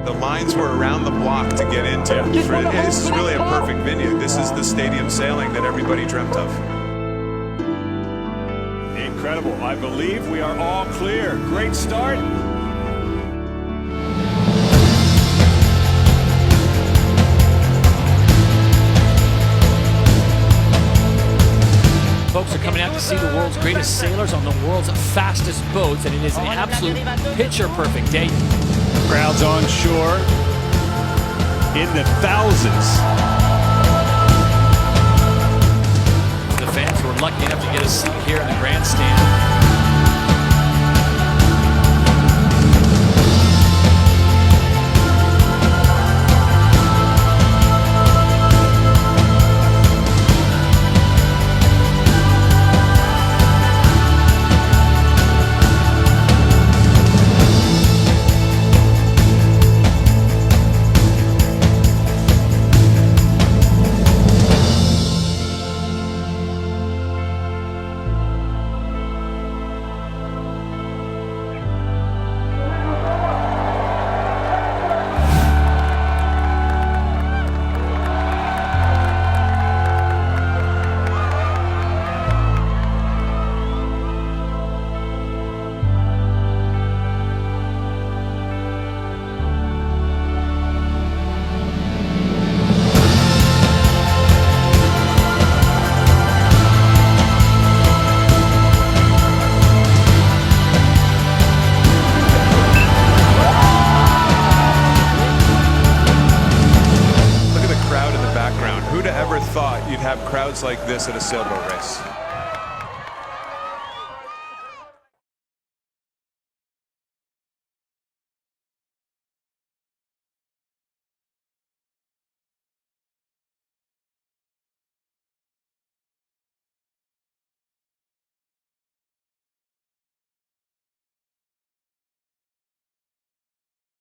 The lines were around the block to get into. This is really a perfect venue. This is the stadium sailing that everybody dreamt of. Incredible. I believe we are all clear. Great start. Folks are coming out to see the world's greatest sailors on the world's fastest boats, and it is an absolute picture-perfect day. Crowds on shore in the thousands. The fans who were lucky enough to get a seat here in the grandstand. Who'd have ever thought you'd have crowds like this at a sailboat race?